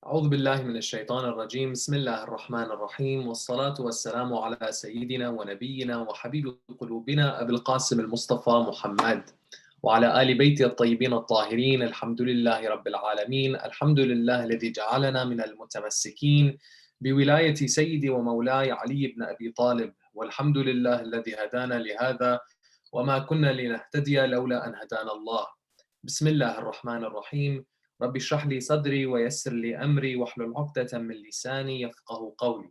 أعوذ بالله من الشيطان الرجيم بسم الله الرحمن الرحيم والصلاة والسلام على سيدنا ونبينا وحبيب قلوبنا أبي القاسم المصطفى محمد وعلى آل بيته الطيبين الطاهرين الحمد لله رب العالمين الحمد لله الذي جعلنا من المتمسكين بولاية سيدي ومولاي علي بن أبي طالب والحمد لله الذي هدانا لهذا وما كنا لنهتدي لولا أن هدانا الله بسم الله الرحمن الرحيم رب اشرح لي صدري ويسر لي أمري واحلل عقدة من لساني يفقه قولي.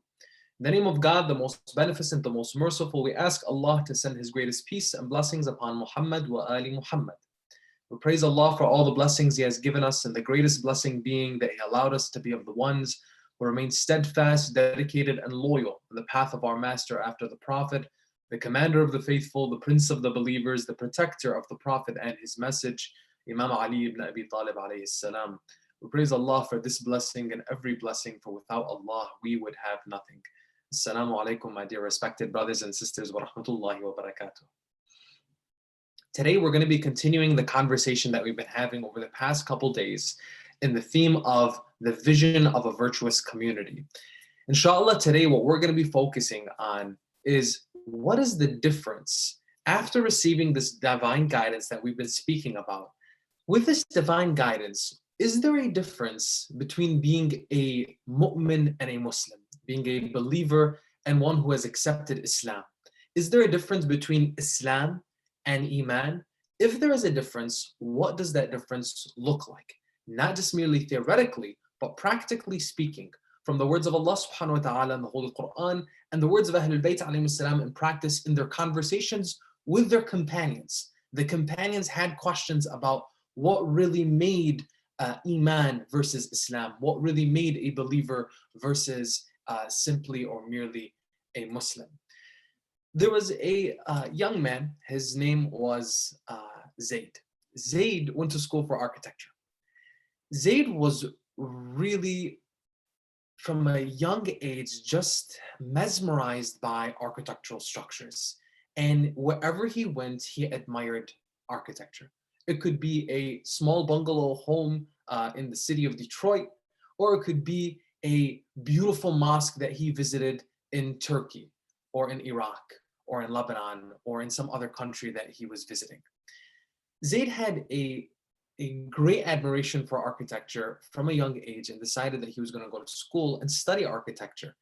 In the name of God, the most beneficent, the most merciful, we ask Allah to send His greatest peace and blessings upon Muhammad wa ali Muhammad. We praise Allah for all the blessings He has given us, and the greatest blessing being that He allowed us to be of the ones who remain steadfast, dedicated, and loyal in the path of our Master after the Prophet, the Commander of the Faithful, the Prince of the Believers, the Protector of the Prophet and His message, Imam Ali ibn Abi Talib alayhi salam. We praise Allah for this blessing and every blessing, for without Allah we would have nothing. Assalamu alaikum, my dear respected brothers and sisters, wa rahmatullahi wa barakatuh. Today we're going to be continuing the conversation that we've been having over the past couple days in the theme of the vision of a virtuous community. Inshallah, today what we're going to be focusing on is what is the difference after receiving this divine guidance that we've been speaking about. With this divine guidance, is there a difference between being a mu'min and a Muslim, being a believer and one who has accepted Islam? Is there a difference between Islam and Iman? If there is a difference, what does that difference look like? Not just merely theoretically, but practically speaking, from the words of Allah subhanahu wa ta'ala in the Holy Quran and the words of Ahlul Bayt alayhim salam in practice in their conversations with their companions. The companions had questions about what really made Iman versus Islam, what really made a believer versus simply or merely a Muslim. There was a young man, his name was Zayd. Zayd went to school for architecture. Zayd was really, from a young age, just mesmerized by architectural structures. And wherever he went, he admired architecture. It could be a small bungalow home in the city of Detroit, or it could be a beautiful mosque that he visited in Turkey, or in Iraq, or in Lebanon, or in some other country that he was visiting. Zayd had a great admiration for architecture from a young age and decided that he was going to go to school and study architecture.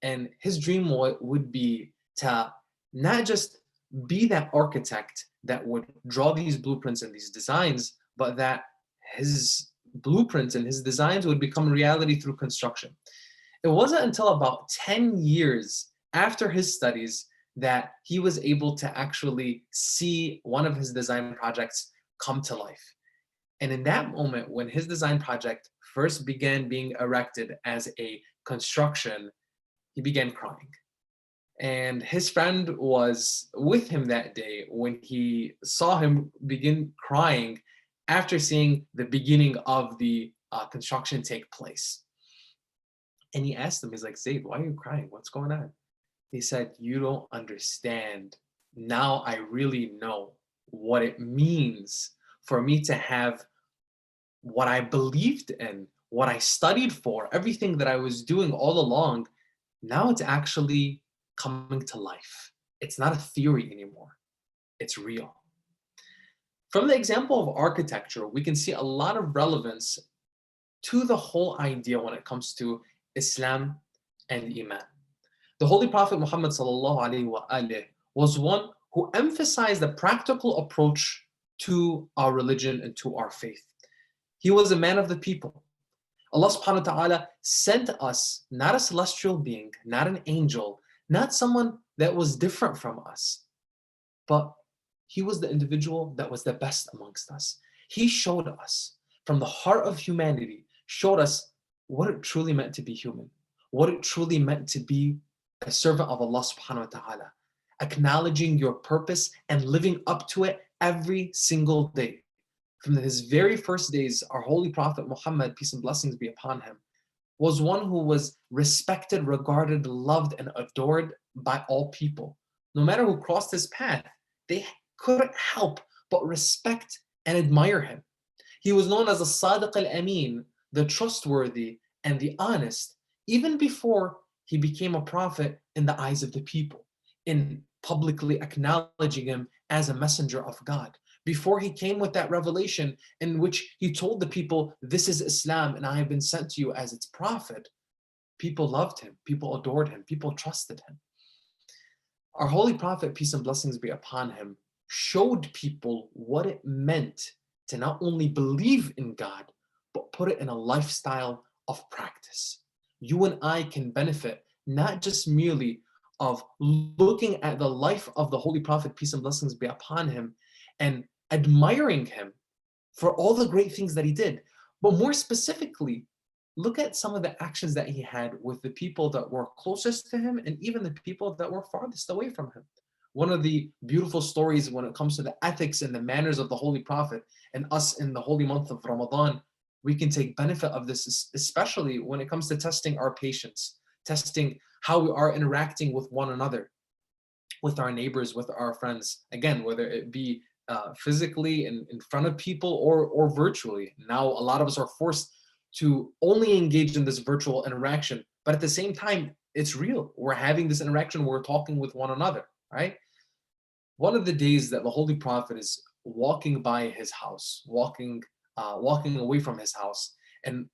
And his dream would be to not just be that architect that would draw these blueprints and these designs, but that his blueprints and his designs would become reality through construction. It wasn't until about 10 years after his studies that he was able to actually see one of his design projects come to life. And in that moment, when his design project first began being erected as a construction, he began crying. And his friend was with him that day when he saw him begin crying after seeing the beginning of the construction take place. And he asked him, he's like, Zayd, why are you crying? What's going on? He said, you don't understand. Now I really know what it means for me to have what I believed in, what I studied for, everything that I was doing all along. Now it's actually coming to life. It's not a theory anymore. It's real. From the example of architecture, we can see a lot of relevance to the whole idea when it comes to Islam and Iman. The Holy Prophet Muhammad was one who emphasized the practical approach to our religion and to our faith. He was a man of the people. Allah subhanahu wa ta'ala sent us not a celestial being, not an angel, not someone that was different from us, but he was the individual that was the best amongst us. He showed us from the heart of humanity, showed us what it truly meant to be human, what it truly meant to be a servant of Allah subhanahu wa ta'ala, acknowledging your purpose and living up to it every single day. From his very first days, our Holy Prophet Muhammad, peace and blessings be upon him, was one who was respected, regarded, loved, and adored by all people. No matter who crossed his path, they couldn't help but respect and admire him. He was known as the Sadiq al-Amin, the trustworthy and the honest, even before he became a prophet in the eyes of the people, in publicly acknowledging him as a messenger of God. Before he came with that revelation in which he told the people, this is Islam and I have been sent to you as its prophet, people loved him, people adored him, people trusted him. Our holy prophet, peace and blessings be upon him, showed people what it meant to not only believe in God, but put it in a lifestyle of practice. You and I can benefit not just merely of looking at the life of the holy prophet, peace and blessings be upon him, and admiring him for all the great things that he did, but more specifically, look at some of the actions that he had with the people that were closest to him and even the people that were farthest away from him. One of the beautiful stories when it comes to the ethics and the manners of the Holy Prophet and us in the holy month of Ramadan, we can take benefit of this, especially when it comes to testing our patience, testing how we are interacting with one another, with our neighbors, with our friends. Again, whether it be physically in front of people or virtually. Now, a lot of us are forced to only engage in this virtual interaction, but at the same time, it's real. We're having this interaction, we're talking with one another, right? One of the days that the Holy Prophet is walking by his house, walking away from his house and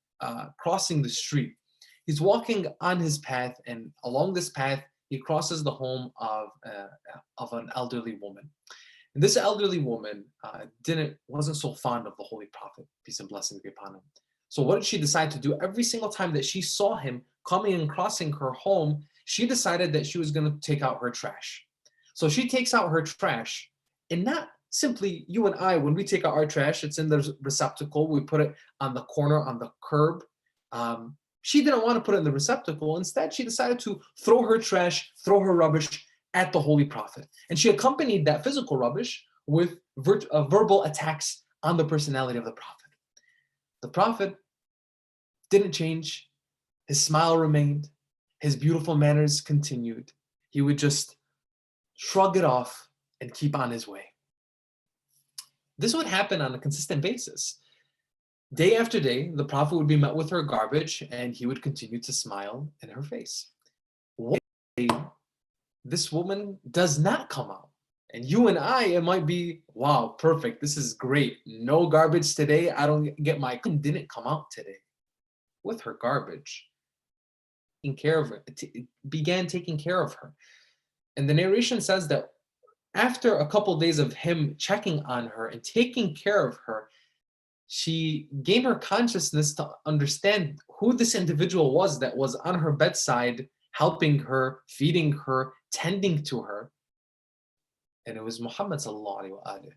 crossing the street. He's walking on his path, and along this path, he crosses the home of an elderly woman. And this elderly woman wasn't so fond of the Holy Prophet, peace and blessings be upon him. So what did she decide to do? Every single time that she saw him coming and crossing her home, she decided that she was going to take out her trash. So she takes out her trash, and not simply you and I, when we take out our trash, it's in the receptacle, we put it on the corner, on the curb. She didn't want to put it in the receptacle. Instead, she decided to throw her trash, throw her rubbish at the Holy Prophet. And she accompanied that physical rubbish with verbal attacks on the personality of the Prophet. The Prophet didn't change. His smile remained. His beautiful manners continued. He would just shrug it off and keep on his way. This would happen on a consistent basis. Day after day, the Prophet would be met with her garbage and he would continue to smile in her face. One day, this woman does not come out. And you and I, it might be, wow, perfect. This is great. No garbage today. I don't get my, didn't come out today with her garbage. Taking care of her, began taking care of her. And the narration says that after a couple of days of him checking on her and taking care of her, she gained her consciousness to understand who this individual was that was on her bedside, helping her, feeding her, tending to her. And it was Muhammad sallallahu alaihi wasallam.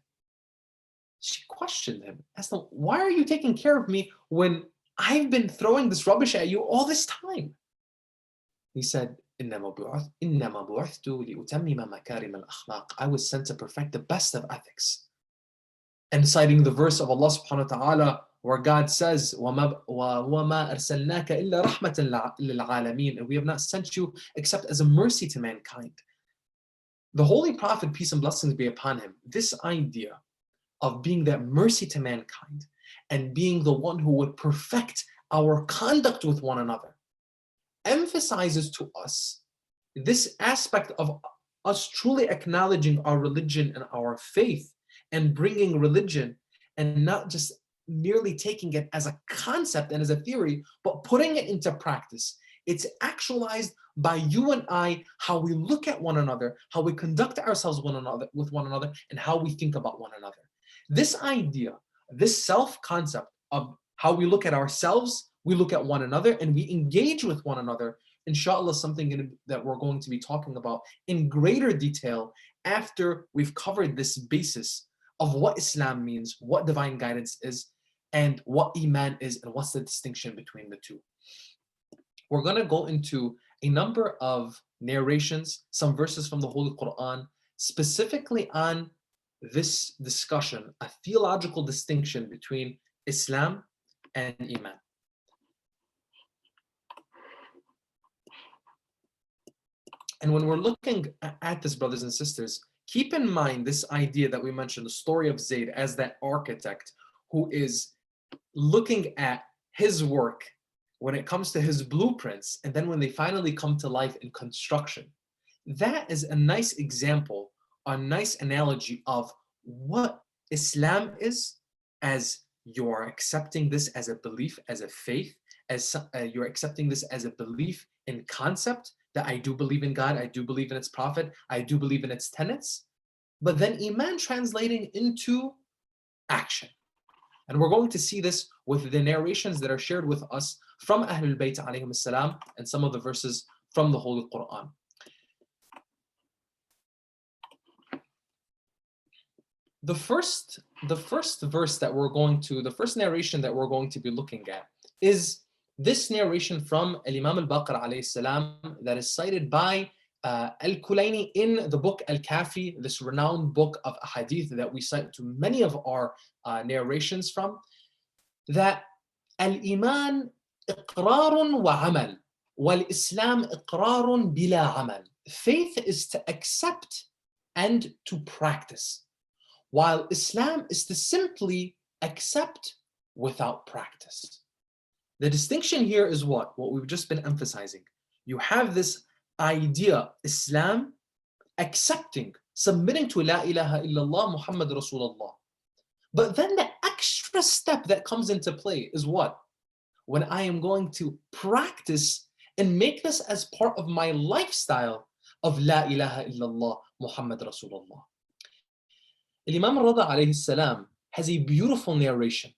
She questioned him, asked him, why are you taking care of me when I've been throwing this rubbish at you all this time? He said, I was sent to perfect the best of ethics. And citing the verse of Allah subhanahu wa ta'ala, where God says, وَمَا أَرْسَلْنَاكَ إِلَّا رَحْمَةً لِلْعَالَمِينَ, and we have not sent you except as a mercy to mankind. The Holy Prophet, peace and blessings be upon him, this idea of being that mercy to mankind and being the one who would perfect our conduct with one another, emphasizes to us this aspect of us truly acknowledging our religion and our faith and bringing religion and not just merely taking it as a concept and as a theory, but putting it into practice. It's actualized by you and I, how we look at one another, how we conduct ourselves with one another, and how we think about one another. This idea, this self-concept of how we look at ourselves, we look at one another, and we engage with one another, inshallah, something that we're going to be talking about in greater detail after we've covered this basis of what Islam means, what divine guidance is, and what Iman is, and what's the distinction between the two. We're going to go into a number of narrations, some verses from the Holy Quran, specifically on this discussion, a theological distinction between Islam and Iman. And when we're looking at this, brothers and sisters, keep in mind this idea that we mentioned, the story of Zayd as that architect who is looking at his work when it comes to his blueprints, and then when they finally come to life in construction. That is a nice example, a nice analogy of what Islam is, as you're accepting this as a belief, as a faith, as you're accepting this as a belief in concept, that I do believe in God, I do believe in its prophet, I do believe in its tenets, but then Iman translating into action. And we're going to see this with the narrations that are shared with us from Ahlul Bayt alayhim salam and some of the verses from the Holy Quran. The first narration that we're going to be looking at is this narration from Imam al-Baqir alayhi salam that is cited by Al-Kulayni in the book Al-Kafi, this renowned book of hadith that we cite to many of our narrations from, that al-Iman iqrarun wa amal, wal-Islam iqrarun bila amal. Faith is to accept and to practice, while Islam is to simply accept without practice. The distinction here is what we've just been emphasizing. You have this idea, Islam, accepting, submitting to La ilaha illallah Muhammad Rasulullah. But then the extra step that comes into play is what? When I am going to practice and make this as part of my lifestyle of La ilaha illallah Muhammad Rasulullah. Imam Rida alayhi salam has a beautiful narration.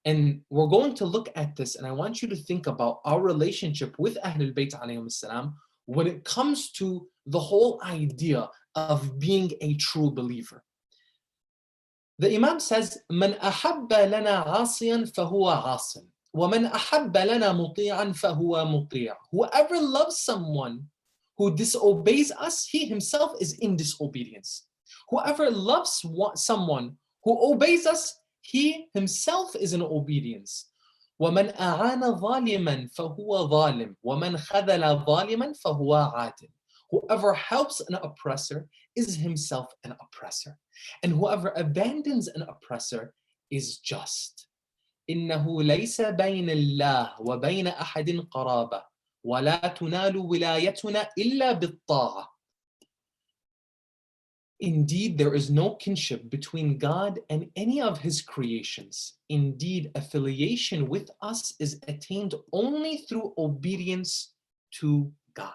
And we're going to look at this, and I want you to think about our relationship with Ahlul Bayt alayhim salam when it comes to the whole idea of being a true believer. The Imam says, "Man ahabba lana asiyan fahuwa asin, wa man ahabba lana muti'an fahuwa muti'." Whoever loves someone who disobeys us, he himself is in disobedience. Whoever loves someone who obeys us, he himself is in obedience. وَمَنْ أَعَانَ ظَالِمًا فَهُوَ ظَالِمٌ وَمَنْ خَذَلَ ظَالِمًا فَهُوَ عَادٍ. Whoever helps an oppressor is himself an oppressor. And whoever abandons an oppressor is just. إِنَّهُ لَيْسَ بَيْنَ اللَّهِ وَبَيْنَ أَحَدٍ قَرَابَةٌ وَلَا تُنَالُ وِلَايَتُنَا إِلَّا بِالطَّاعَةِ. Indeed, there is no kinship between God and any of his creations. Indeed, affiliation with us is attained only through obedience to God.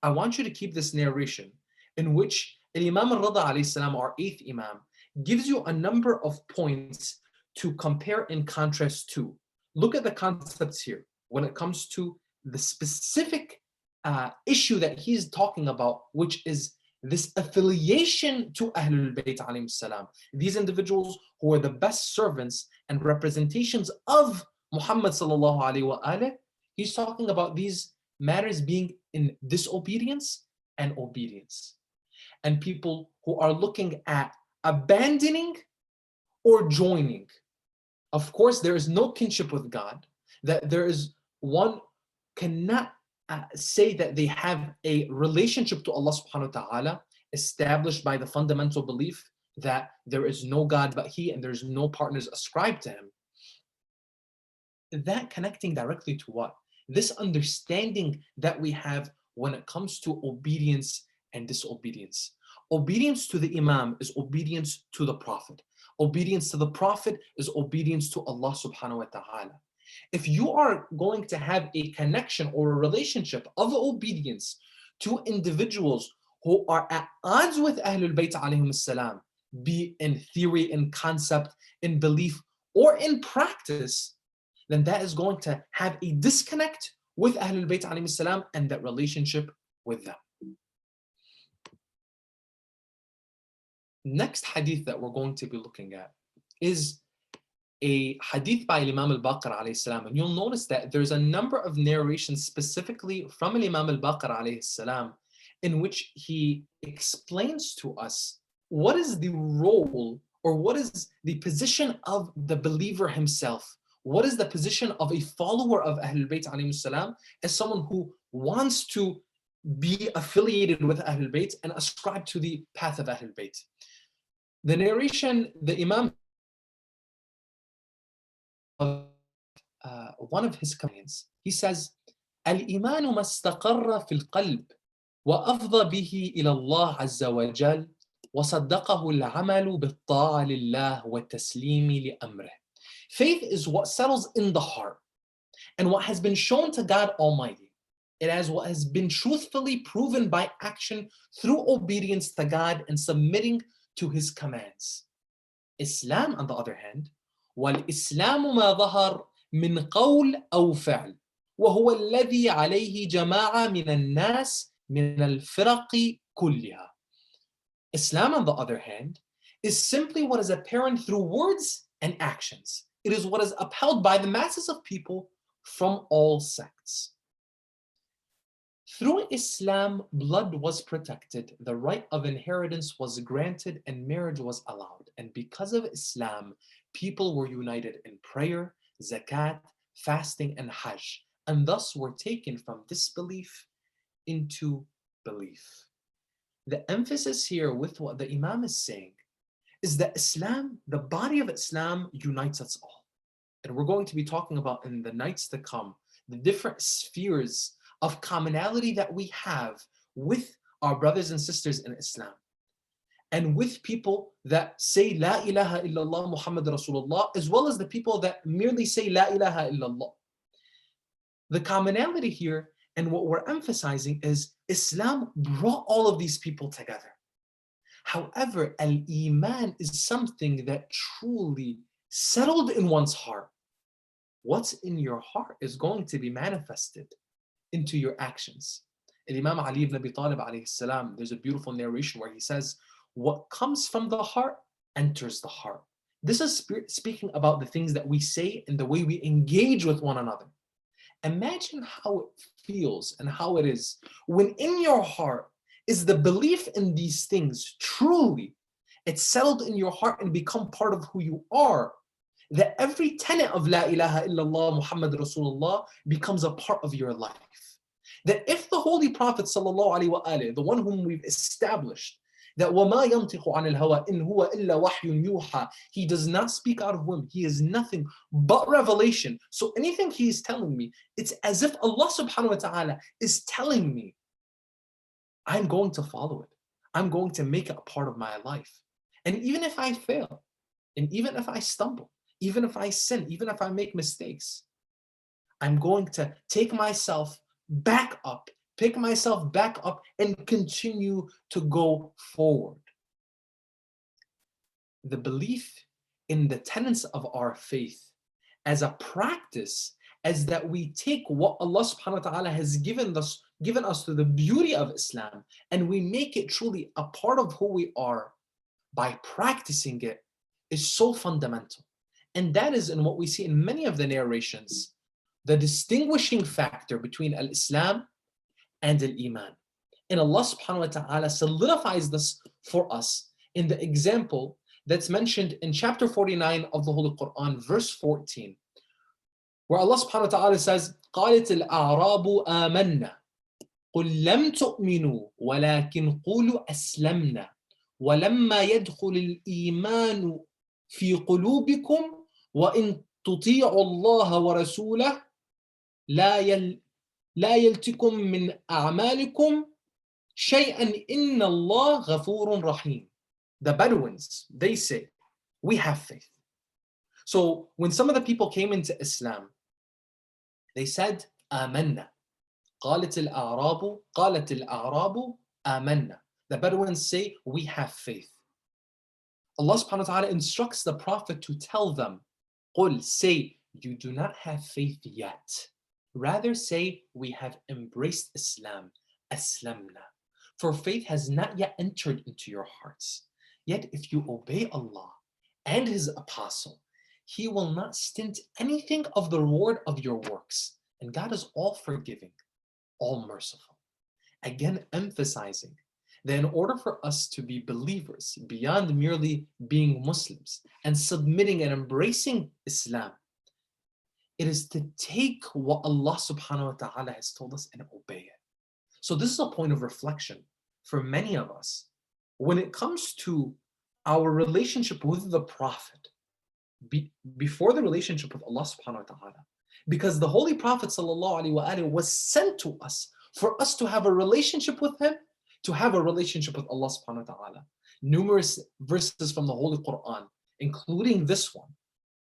I want you to keep this narration in which Imam al-Rida alayhi salam, our eighth Imam, gives you a number of points to compare and contrast to. Look at the concepts here when it comes to the specific issue that he's talking about, which is this affiliation to Ahlul Bayt alayhim salam. These individuals who are the best servants and representations of Muhammad sallallahu alayhi wa alayhi, he's talking about these matters being in disobedience and obedience. And people who are looking at abandoning or joining. Of course, there is no kinship with God, that there is one cannot say that they have a relationship to Allah subhanahu wa ta'ala established by the fundamental belief that there is no God but He and there's no partners ascribed to Him. That connecting directly to what? This understanding that we have when it comes to obedience and disobedience. Obedience to the Imam is obedience to the Prophet. Obedience to the Prophet is obedience to Allah subhanahu wa ta'ala. If you are going to have a connection or a relationship of obedience to individuals who are at odds with Ahlul Bayt alayhim salam, be in theory, in concept, in belief, or in practice, then that is going to have a disconnect with Ahlul Bayt alayhim salam and that relationship with them. Next hadith that we're going to be looking at is a hadith by Imam al-Baqir alayhi salam, and you'll notice that there's a number of narrations specifically from Imam al-Baqir alayhi salam in which he explains to us what is the role or what is the position of the believer himself. What is the position of a follower of Ahlul Bayt alayhi salam as someone who wants to be affiliated with Ahlul Bayt and ascribe to the path of Ahlul Bayt. The narration, the Imam one of his companions. He says, الإيمان ما استقر في القلب وأفضى به إلى الله عز وجل وصدقه العمل بالطاعة لله والتسليم لأمره. Faith is what settles in the heart and what has been shown to God Almighty. It is what has been truthfully proven by action through obedience to God and submitting to His commands. Islam, on the other hand, والإسلام ما ظهر من قول أو فعل وهو الذي عليه جماعة من الناس من الفرق كلها. Islam, on the other hand, is simply what is apparent through words and actions. It is what is upheld by the masses of people from all sects. Through Islam, blood was protected, the right of inheritance was granted, and marriage was allowed. And because of Islam, people were united in prayer, zakat, fasting, and hajj, and thus were taken from disbelief into belief. The emphasis here with what the Imam is saying is that Islam, the body of Islam, unites us all. And we're going to be talking about in the nights to come the different spheres of commonality that we have with our brothers and sisters in Islam and with people that say La ilaha illallah Muhammad Rasulullah, as well as the people that merely say La ilaha illallah. The commonality here and what we're emphasizing is Islam brought all of these people together. However, al-Iman is something that truly settled in one's heart. What's in your heart is going to be manifested into your actions. And Imam Ali ibn Abi Talib alayhi salam, there's a beautiful narration where he says, what comes from the heart enters the heart. This is speaking about the things that we say and the way we engage with one another. Imagine how it feels and how it is when in your heart is the belief in these things truly. It's settled in your heart and become part of who you are. That every tenet of La ilaha illallah Muhammad Rasulullah becomes a part of your life. That if the Holy Prophet sallallahu alaihi wasallam, the one whom we've established, that وَمَا يَنْطِقُ عَنِ الْهَوَىٰ إِنْ هُوَ إِلَّا وَحْيٌ يُوحَىٰ, he does not speak out of whim, he is nothing but revelation. So anything he is telling me, it's as if Allah subhanahu wa ta'ala is telling me, I'm going to follow it. I'm going to make it a part of my life. And even if I fail, and even if I stumble, even if I sin, even if I make mistakes, I'm going to take myself back up, pick myself back up, and continue to go forward. The belief in the tenets of our faith as a practice, as that we take what Allah subhanahu wa ta'ala has given us through the beauty of Islam, and we make it truly a part of who we are by practicing it, is so fundamental. And that is in what we see in many of the narrations, the distinguishing factor between al-Islam and al-Iman. And Allah subhanahu wa ta'ala solidifies this for us in the example that's mentioned in chapter 49 of the Holy Quran, verse 14, where Allah subhanahu wa ta'ala says, قَالَتِ الْأَعْرَابُ آمَنَّا قُلْ لَمْ تُؤْمِنُوا وَلَكِنْ قُولُوا أَسْلَمْنَا وَلَمَّا يَدْخُلِ الْإِيمَانُ فِي قُلُوبِكُمْ وَإِن تُطِيعُوا اللَّهَ وَرَسُولَهُ لا يلتكم من أعمالكم شيئا إن الله غفور رحيم. The Bedouins, they say, we have faith. So when some of the people came into Islam, they said, آمنا. قالت الأعراب آمنا. The Bedouins say, we have faith. Allah subhanahu wa ta'ala instructs the Prophet to tell them, قل, say, you do not have faith yet. Rather say, we have embraced Islam, aslamna. For faith has not yet entered into your hearts. Yet if you obey Allah and His Apostle, He will not stint anything of the reward of your works. And God is all forgiving, all merciful. Again, emphasizing that in order for us to be believers beyond merely being Muslims and submitting and embracing Islam, it is to take what Allah subhanahu wa ta'ala has told us and obey it. So this is a point of reflection for many of us. When it comes to our relationship with the Prophet, before the relationship with Allah subhanahu wa ta'ala, Because the Holy Prophet ﷺ was sent to us for us to have a relationship with him, to have a relationship with Allah subhanahu wa ta'ala. Numerous verses from the Holy Quran, including this one,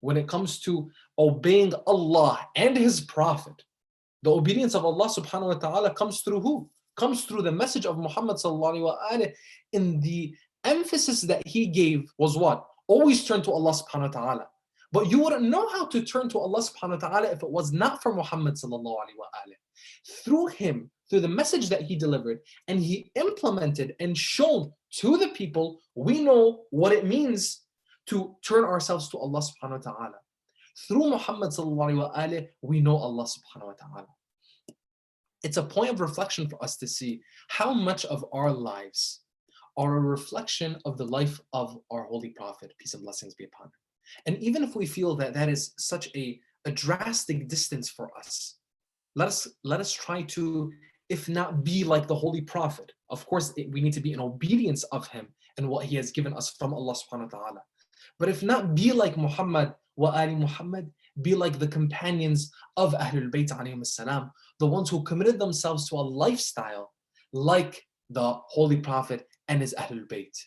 when it comes to obeying Allah and His Prophet. The obedience of Allah subhanahu wa ta'ala comes through who? Comes through the message of Muhammad sallallahu alaihi wasallam. In the emphasis that he gave was what? Always turn to Allah subhanahu wa ta'ala. But you wouldn't know how to turn to Allah subhanahu wa ta'ala if it was not for Muhammad sallallahu alaihi wasallam. Through him, through the message that he delivered, and he implemented and shown to the people, we know what it means to turn ourselves to Allah subhanahu wa ta'ala. Through Muhammad sallallahu alaihi wasallam, we know Allah subhanahu wa ta'ala. It's a point of reflection for us to see how much of our lives are a reflection of the life of our Holy Prophet, peace and blessings be upon him. And even if we feel that that is such a drastic distance for us, let us try to, if not be like the Holy Prophet. Of course, we need to be in obedience of him and what he has given us from Allah subhanahu wa ta'ala. But if not, be like Muhammad wa ali Muhammad, be like the companions of Ahlul Bayt alayhim salam, the ones who committed themselves to a lifestyle like the Holy Prophet and his Ahlul Bayt.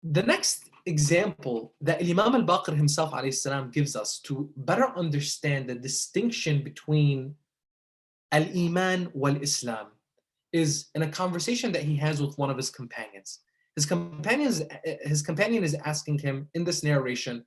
The next example that Imam al-Baqir himself alayhi salam gives us to better understand the distinction between al-Iman wal-Islam is in a conversation that he has with one of his companions. His companion is asking him in this narration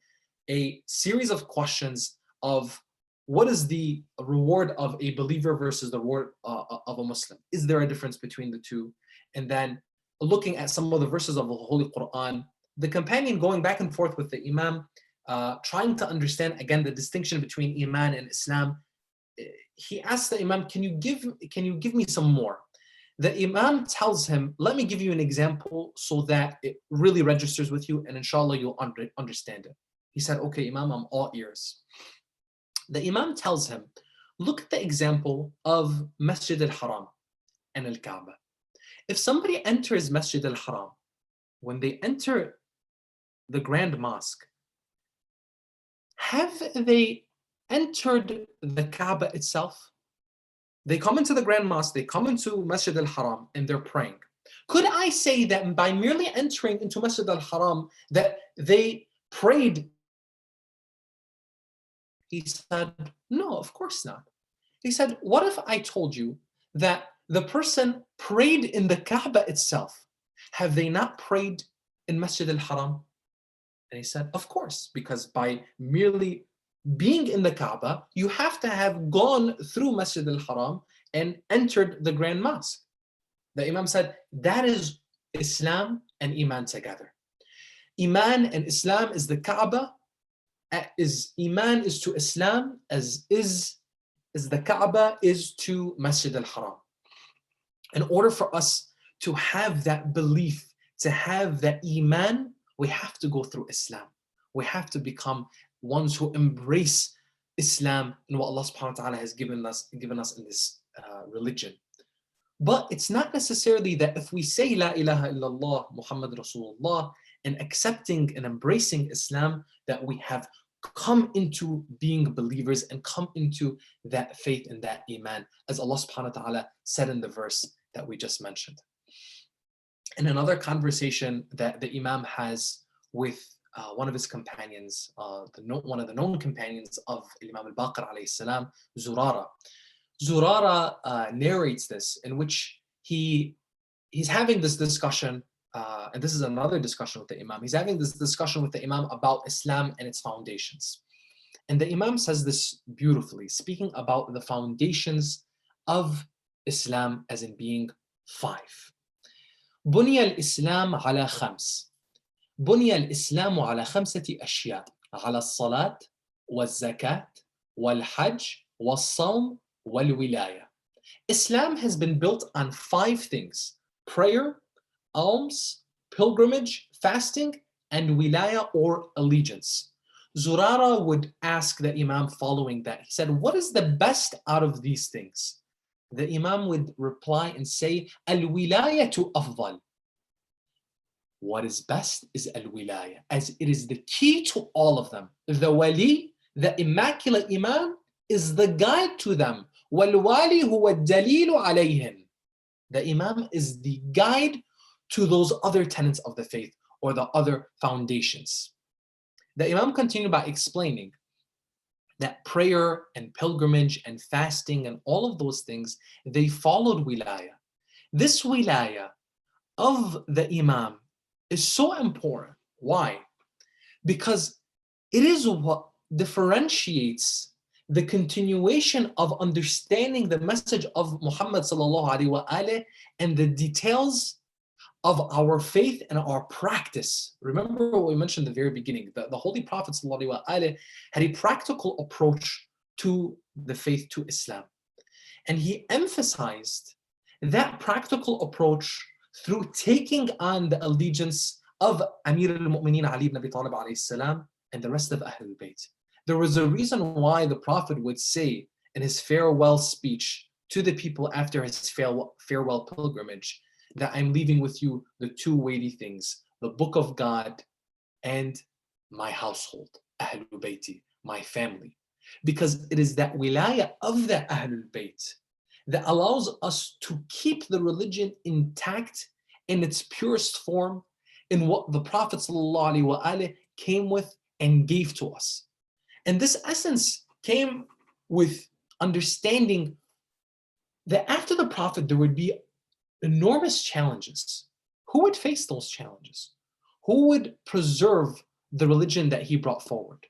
a series of questions of what is the reward of a believer versus the reward of a Muslim? Is there a difference between the two? And then looking at some of the verses of the Holy Quran, the companion going back and forth with the Imam, trying to understand again the distinction between Iman and Islam. He asks the Imam, can you give me some more? The Imam tells him, let me give you an example so that it really registers with you and inshallah you'll understand it. He said, okay, Imam, I'm all ears. The Imam tells him, look at the example of Masjid al-Haram and al-Kaaba. If somebody enters Masjid al-Haram, when they enter the Grand Mosque, have they entered the Kaaba itself? They come into the Grand Mosque, they come into Masjid al-Haram and they're praying. Could I say that by merely entering into Masjid al-Haram that they prayed? He said, no, of course not. He said, what if I told you that the person prayed in the Kaaba itself? Have they not prayed in Masjid al-Haram? And he said, of course, because by merely being in the Kaaba, you have to have gone through Masjid al-Haram and entered the Grand Mosque. The Imam said, that is Islam and Iman together. Iman and Islam is the Kaaba, Iman is to Islam as the Kaaba is to Masjid al-Haram. In order for us to have that belief, to have that Iman, we have to go through Islam. We have to become ones who embrace Islam and what Allah subhanahu wa ta'ala has given us in this religion. But it's not necessarily that if we say La ilaha illallah Muhammad Rasulullah and accepting and embracing Islam that we have come into being believers and come into that faith and that Iman, as Allah subhanahu wa ta'ala said in the verse that we just mentioned. In another conversation that the Imam has with one of his companions, one of the known companions of Imam al-Baqir alayhi salam, Zurara. Zurara narrates this in which he's having this discussion, and this is another discussion with the Imam. He's having this discussion with the Imam about Islam and its foundations. And the Imam says this beautifully, speaking about the foundations of Islam as in being 5. بني الإسلام على 5. بني الإسلام على 5 أشياء على الصلاة والزكاة والحج والصوم والولاية. Islam has been built on 5 things: prayer, alms, pilgrimage, fasting, and wilaya or allegiance. Zurara would ask the Imam following that. He said, what is the best out of these things? The Imam would reply and say, al-wilayatu afdal. What is best is al-wilaya, as it is the key to all of them. The wali, The Immaculate Imam is the guide to them. وَالْوَالِي هُوَ الدَّلِيلُ عَلَيْهِمْ. The Imam is the guide to those other tenets of the faith or the other foundations. The Imam continued by explaining that prayer and pilgrimage and fasting and all of those things, they followed wilayah. This wilayah of the Imam is so important. Why? Because it is what differentiates the continuation of understanding the message of Muhammad sallallahu alaihi wasallam and the details of our faith and our practice. Remember what we mentioned at the very beginning, the Holy Prophet sallallahu alaihi wasallam had a practical approach to the faith, to Islam. And he emphasized that practical approach through taking on the allegiance of Amir al-Mu'mineen Ali ibn Abi Talib alayhi salam and the rest of Ahlul Bayt. There was a reason why the Prophet would say in his farewell speech to the people after his farewell pilgrimage that I'm leaving with you the two weighty things, the book of God and my household, Ahlul Bayti, my family. Because it is that wilayah of the Ahlul Bayt that allows us to keep the religion intact in its purest form, in what the Prophet ﷺ came with and gave to us. And this essence came with understanding that after the Prophet there would be enormous challenges. Who would face those challenges? Who would preserve the religion that he brought forward?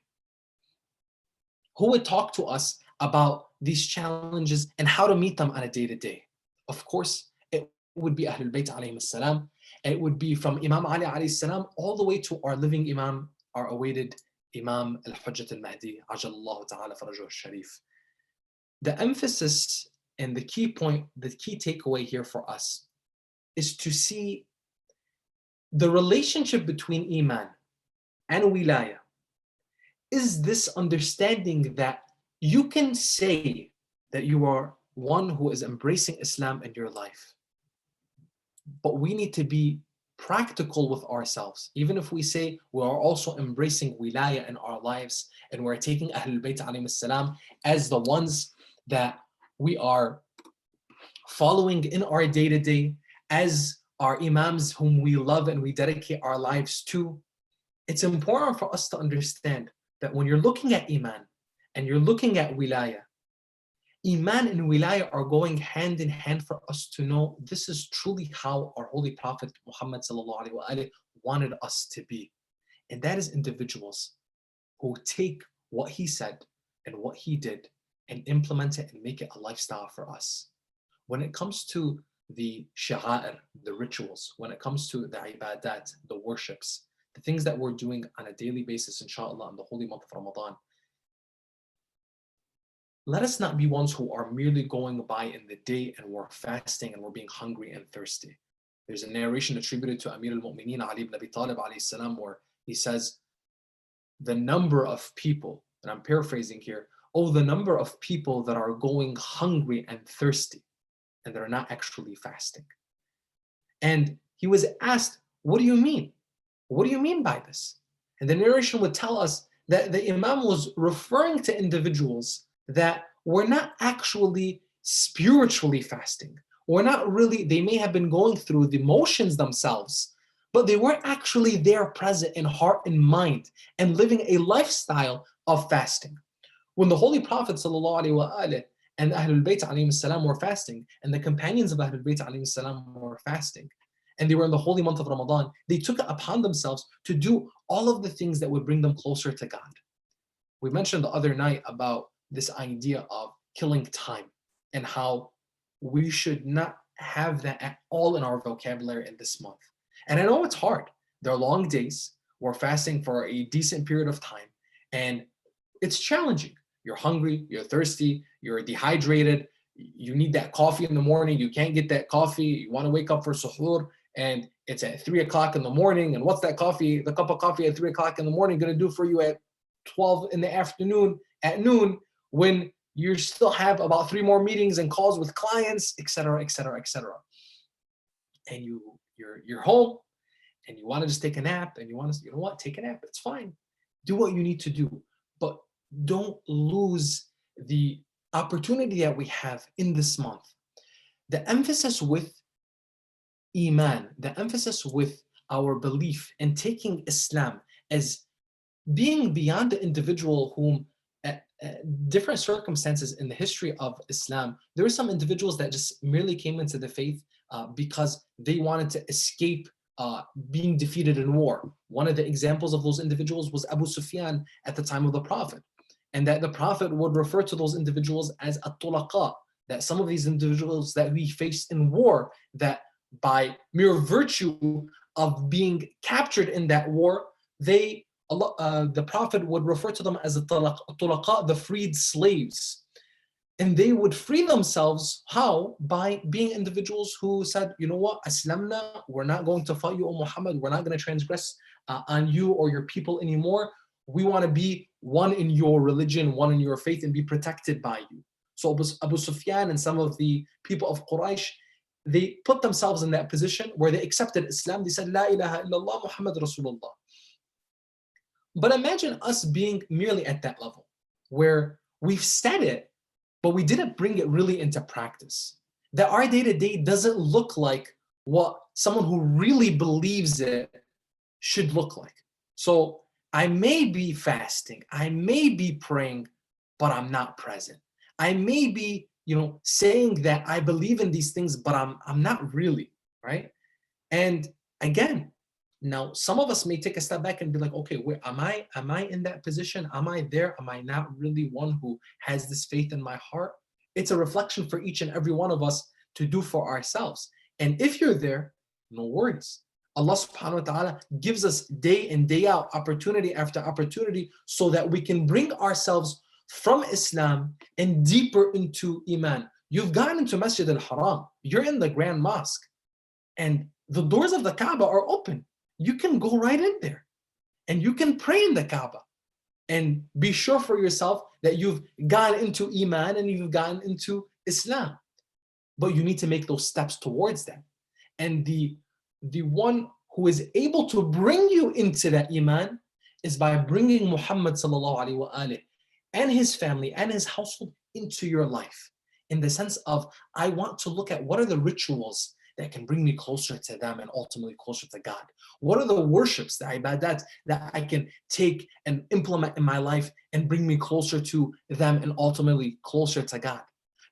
Who would talk to us about these challenges and how to meet them on a day-to-day? Of course, it would be Ahlul Bayt alayhim salam. It would be from Imam Ali alayhi salam all the way to our living Imam, our awaited Imam al-Hujjat al-Mahdi, ajallahu ta'ala farajuh al-Sharif. The emphasis and the key point, the key takeaway here for us is to see the relationship between Iman and Wilayah is this understanding that you can say that you are one who is embracing Islam in your life, but we need to be practical with ourselves. Even if we say we are also embracing wilayah in our lives and we're taking Ahlul Bayt alayhim salam as the ones that we are following in our day-to-day, as our imams whom we love and we dedicate our lives to, it's important for us to understand that when you're looking at Iman and you're looking at wilayah, Iman and wilayah are going hand in hand for us to know this is truly how our Holy Prophet Muhammad sallallahu alaihi wasallam wanted us to be. And that is individuals who take what he said and what he did and implement it and make it a lifestyle for us. When it comes to the sha'air, the rituals, when it comes to the ibadat, the worships, the things that we're doing on a daily basis, inshallah, in the holy month of Ramadan, let us not be ones who are merely going by in the day and we're fasting and we're being hungry and thirsty. There's a narration attributed to Amir al-Mu'mineen Ali ibn Abi Talib alayhi salam where he says, the number of people, and I'm paraphrasing here, the number of people that are going hungry and thirsty and they're not actually fasting. And he was asked, what do you mean? What do you mean by this? And the narration would tell us that the Imam was referring to individuals that were not actually spiritually fasting. Or not really, they may have been going through the motions themselves, but they weren't actually there present in heart and mind and living a lifestyle of fasting. When the Holy Prophet ﷺ and Ahlul Bayt alayhim salam were fasting, and the companions of Ahlul Bayt alayhim salam were fasting, and they were in the holy month of Ramadan, they took it upon themselves to do all of the things that would bring them closer to God. We mentioned the other night about this idea of killing time and how we should not have that at all in our vocabulary in this month. And I know it's hard. There are long days. We're fasting for a decent period of time. And it's challenging. You're hungry, you're thirsty, you're dehydrated, you need that coffee in the morning, you can't get that coffee, you want to wake up for suhoor, and it's at 3 o'clock in the morning, and what's that coffee, the cup of coffee at 3 o'clock in the morning going to do for you at 12 in the afternoon, at noon, when you still have about 3 more meetings and calls with clients, etc., etc., etc. And you're home, and you want to just take a nap, and you want to, you know what, take a nap, it's fine. Do what you need to do. But don't lose the opportunity that we have in this month. The emphasis with Iman, the emphasis with our belief and taking Islam as being beyond the individual whom different circumstances in the history of Islam, there were some individuals that just merely came into the faith because they wanted to escape being defeated in war. One of the examples of those individuals was Abu Sufyan at the time of the Prophet, and that the Prophet would refer to those individuals as at-tulaqa, that some of these individuals that we faced in war, that by mere virtue of being captured in that war, the Prophet would refer to them as the the freed slaves. And they would free themselves. How? By being individuals who said, you know what, Aslamna, we're not going to fight you, O Muhammad, we're not going to transgress on you or your people anymore. We want to be one in your religion, one in your faith, and be protected by you. So Abu Sufyan and some of the people of Quraysh, they put themselves in that position where they accepted Islam. They said, La ilaha illallah Muhammad Rasulullah. But imagine us being merely at that level where we've said it, but we didn't bring it really into practice. That our day to day doesn't look like what someone who really believes it should look like. So I may be fasting, I may be praying, but I'm not present. I may be, saying that I believe in these things, but I'm not really, right? And again, now some of us may take a step back and be like, okay, where am I in that position? Am I there? Am I not really one who has this faith in my heart? It's a reflection for each and every one of us to do for ourselves. And if you're there, no worries. Allah subhanahu wa ta'ala gives us day in, day out, opportunity after opportunity, so that we can bring ourselves from Islam and deeper into Iman. You've gotten into Masjid al-Haram. You're in the Grand Mosque. And the doors of the Kaaba are open. You can go right in there and you can pray in the Kaaba and be sure for yourself that you've gotten into Iman and you've gotten into Islam. But you need to make those steps towards that. And the one who is able to bring you into that Iman is by bringing Muhammad sallallahu alaihi wasallam and his family and his household into your life. In the sense of, I want to look at what are the rituals that can bring me closer to them and ultimately closer to God. What are the worships, the ibadat, that I can take and implement in my life and bring me closer to them and ultimately closer to God?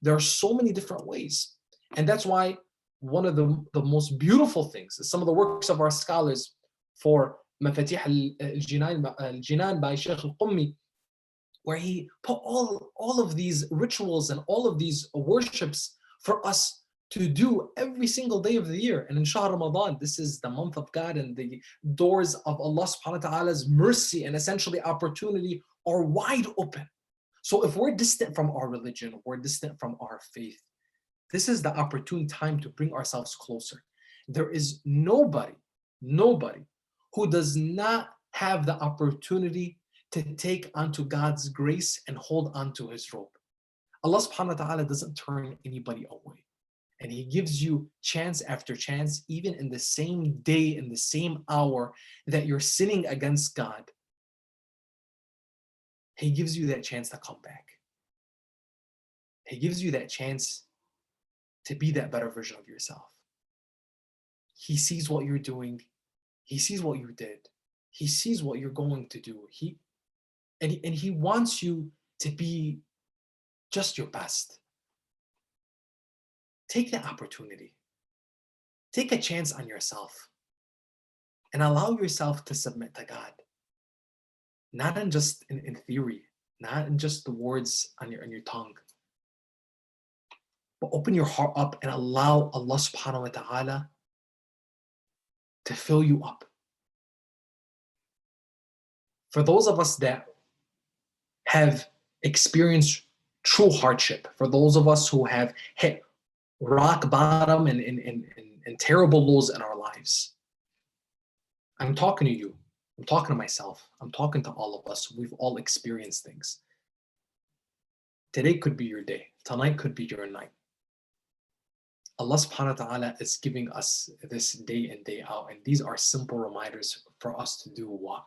There are so many different ways. And that's why one of the most beautiful things is some of the works of our scholars for Mafatih al-Jinan by Shaykh al-Qummi, where he put all of these rituals and all of these worships for us to do every single day of the year. And in Shahr Ramadan, this is the month of God, and the doors of Allah subhanahu wa ta'ala's mercy and essentially opportunity are wide open. So if we're distant from our religion, we're distant from our faith, this is the opportune time to bring ourselves closer. There is nobody who does not have the opportunity to take onto God's grace and hold onto his rope. Allah subhanahu wa ta'ala doesn't turn anybody away. And he gives you chance after chance, even in the same day, in the same hour that you're sinning against God. He gives you that chance to come back. He gives you that chance to be that better version of yourself. He sees what you're doing. He sees what you did. He sees what you're going to do. And he wants you to be just your best. Take the opportunity. Take a chance on yourself and allow yourself to submit to God. Not in just in theory, not in just the words on your tongue, but open your heart up and allow Allah subhanahu wa ta'ala to fill you up. For those of us that have experienced true hardship, for those of us who have hit rock bottom and terrible lows in our lives, I'm talking to you. I'm talking to myself. I'm talking to all of us. We've all experienced things. Today could be your day. Tonight could be your night. Allah subhanahu wa ta'ala is giving us this day in, day out. And these are simple reminders for us to do what?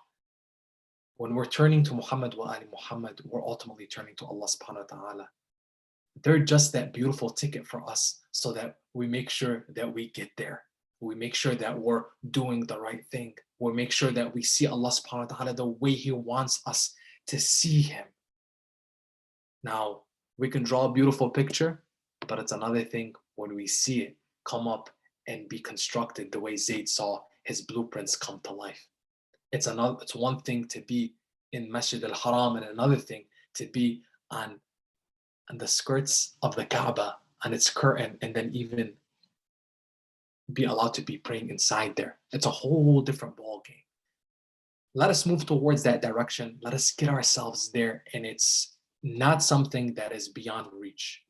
when we're turning to Muhammad wa ali Muhammad, we're ultimately turning to Allah subhanahu wa ta'ala. They're just that beautiful ticket for us so that we make sure that we get there. We make sure that we're doing the right thing. We make sure that we see Allah subhanahu wa ta'ala the way He wants us to see Him. Now, we can draw a beautiful picture, but it's another thing when we see it come up and be constructed the way Zayd saw his blueprints come to life. It's one thing to be in Masjid al-Haram and another thing to be on the skirts of the Kaaba and its curtain and then even be allowed to be praying inside there. It's a whole different ball game. Let us move towards that direction. Let us get ourselves there, and it's not something that is beyond reach.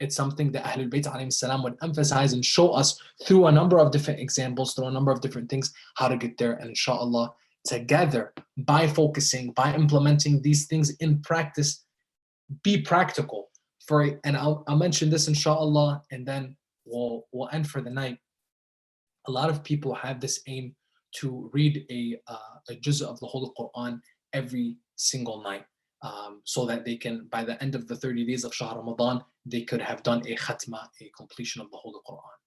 It's something that Ahlul Bayt alayhim salam would emphasize and show us through a number of different examples, through a number of different things, how to get there. And inshallah, together, by focusing, by implementing these things in practice, be practical. And I'll mention this inshallah, and then we'll end for the night. A lot of people have this aim to read a juz of the Holy Quran every single night, so that they can, by the end of the 30 days of Shahr Ramadan, they could have done a khatma, a completion of the Holy Quran.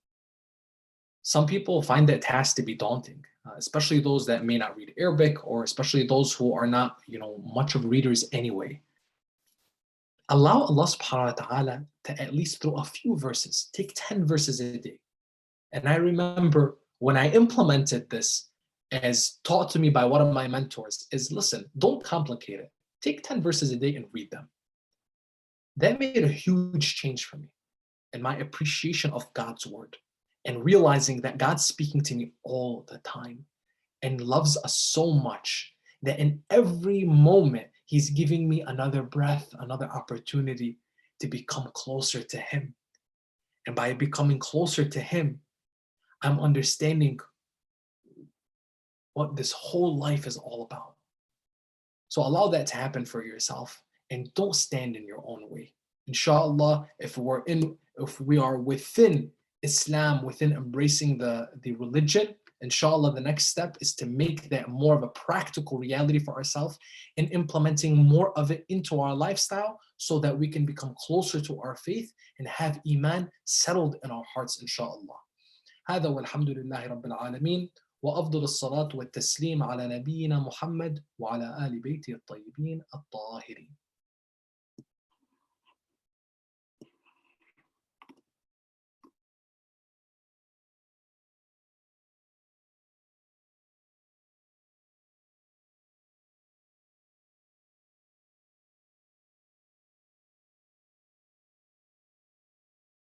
Some people find that task to be daunting, especially those that may not read Arabic, or especially those who are not, much of readers anyway. Allow Allah subhanahu wa ta'ala to at least through a few verses, take 10 verses a day. And I remember when I implemented this, as taught to me by one of my mentors, is listen, don't complicate it. Take 10 verses a day and read them. That made a huge change for me in my appreciation of God's word and realizing that God's speaking to me all the time and loves us so much that in every moment, He's giving me another breath, another opportunity to become closer to Him. And by becoming closer to Him, I'm understanding what this whole life is all about. So allow that to happen for yourself and don't stand in your own way. Inshallah, if we are within Islam, within embracing the religion, inshallah, the next step is to make that more of a practical reality for ourselves and implementing more of it into our lifestyle so that we can become closer to our faith and have iman settled in our hearts, inshallah. هذا والحمد لله رب العالمين وأفضل الصلاة والتسليم على نبينا محمد وعلى آل بيته الطيبين الطاهرين.